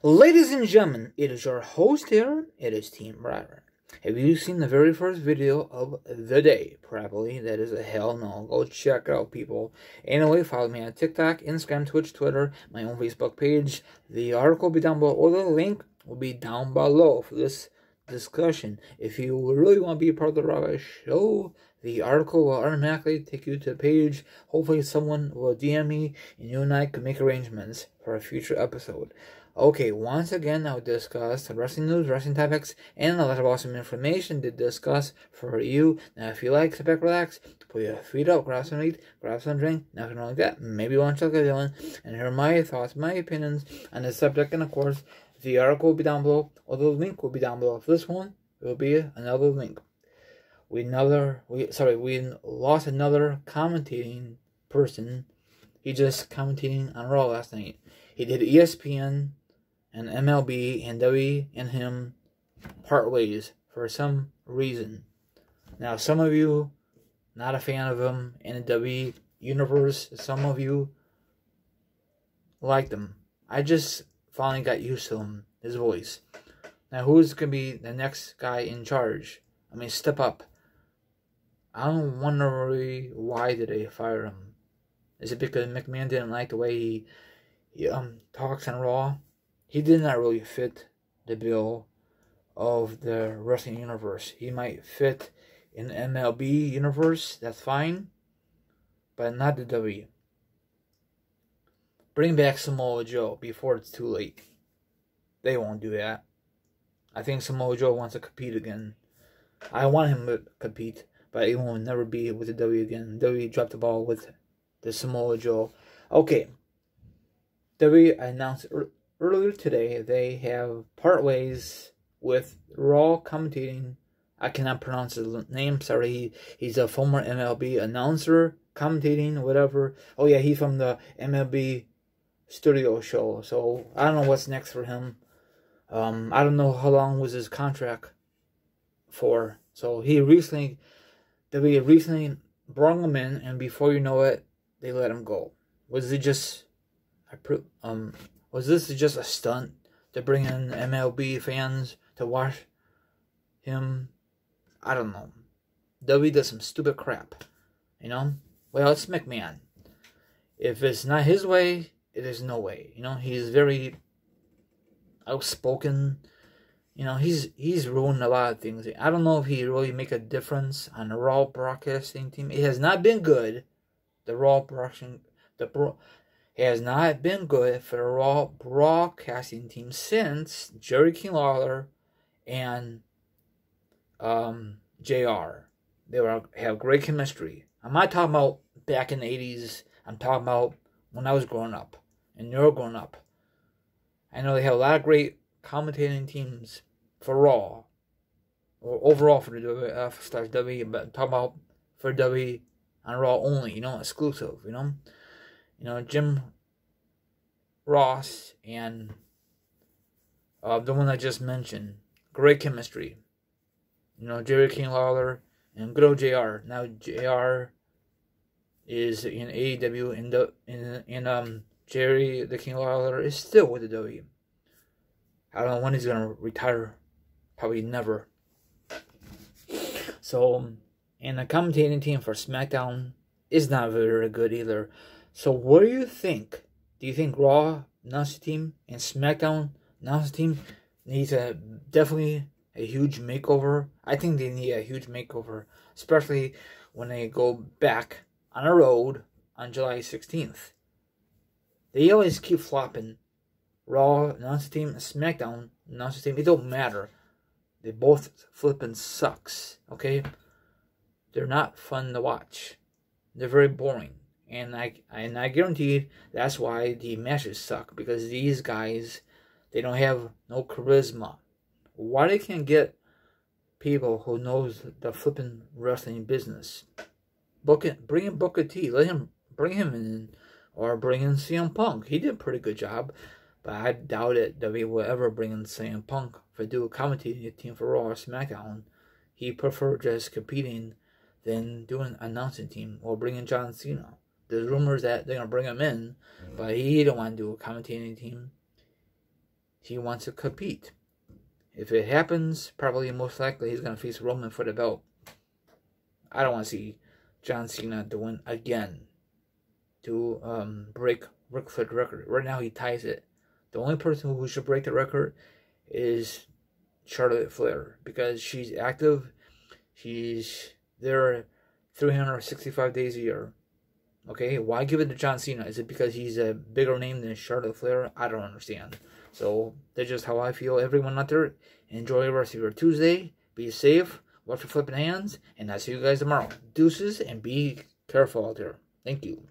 Ladies and gentlemen, it is your host here. It is Team Ryder. Have you seen the very first video of the day? Probably. That is a hell no. Go check it out, people. Anyway, follow me on TikTok, Instagram, Twitch, Twitter, my own Facebook page. The article will be down below, or the link will be down below for this discussion. If you really want to be a part of the Raga show, the article will automatically take you to the page. Hopefully someone will DM me and you and I can make arrangements for a future episode. Okay, once again, I'll discuss wrestling news, wrestling topics, and a lot of awesome information to discuss for you. Now, if you like, sit back, relax, put your feet up, grab some meat, grab some drink, nothing like that. Maybe you want to check a villain and hear my thoughts, my opinions on the subject. And of course, the article will be down below, or the link will be down below. For this one, it will be another link. We lost another commentating person. He just commentating on Raw last night. He did ESPN and MLB and W and him part ways for some reason. Now, some of you not a fan of him in the W universe. Some of you liked him. I just finally got used to him, his voice. Now, who's going to be the next guy in charge? I mean, step up. I don't wonder really why did they fire him. Is it because McMahon didn't like the way he talks on Raw? He did not really fit the bill of the wrestling universe. He might fit in the MLB universe, that's fine, but not the W. Bring back Samoa Joe before it's too late. They won't do that. I think Samoa Joe wants to compete again. I want him to compete, but he will never be with the W again. W dropped the ball with the Samoa Joe. Okay. W announced earlier today they have part ways with Raw commentating. I cannot pronounce his name, sorry. He's a former MLB announcer, commentating, whatever. Oh yeah, he's from the MLB studio show. So I don't know what's next for him. I don't know how long was his contract for. So WWE recently brought him in, and before you know it, they let him go. Was this just a stunt to bring in MLB fans to watch him? I don't know. W does some stupid crap, you know. Well, it's McMahon. If it's not his way, it is no way. You know, he's very outspoken. You know, he's ruined a lot of things. I don't know if he really make a difference on the Raw broadcasting team. It has not been good. The Raw broadcasting, it has not been good for the Raw broadcasting team since Jerry King Lawler and JR. They have great chemistry. I'm not talking about back in the 80s. I'm talking about when I was growing up and you're growing up. I know they have a lot of great commentating teams for Raw, or overall for the WF/W, but I'm talking about for W on Raw only, you know, exclusive, you know, Jim Ross and the one I just mentioned, great chemistry, you know, Jerry King Lawler and good old JR. Now JR is in AEW, and Jerry the King Lawler is still with the W. I don't know when he's gonna retire. Probably never. So, and the commentating team for SmackDown is not very good either. So, what do you think? Do you think Raw announcing team and SmackDown announcing team needs definitely a huge makeover? I think they need a huge makeover, especially when they go back on a road on July 16th. They always keep flopping. Raw announcing team and SmackDown announcing team, it don't matter. They both flipping sucks, okay? They're not fun to watch. They're very boring. And I guarantee that's why the matches suck. Because these guys, they don't have no charisma. Why they can't get people who knows the flipping wrestling business? Bring in Booker T. Bring him in. Or bring in CM Punk. He did a pretty good job. But I doubt it that we will ever bring in CM Punk for do a commentating team for Raw or SmackDown. He preferred just competing than doing an announcing team or bringing John Cena. There's rumors that they're going to bring him in, but he don't want to do a commentating team. he wants to compete. If it happens, probably most likely he's going to face Roman for the belt. I don't want to see John Cena to win again to break Ric Flair's record. Right now he ties it. The only person who should break the record is Charlotte Flair, because she's active. She's there 365 days a year. Okay, why give it to John Cena? Is it because he's a bigger name than Charlotte Flair? I don't understand. So that's just how I feel. Everyone out there, enjoy the rest of your Tuesday. Be safe. Watch your flipping hands. And I'll see you guys tomorrow. Deuces, and be careful out there. Thank you.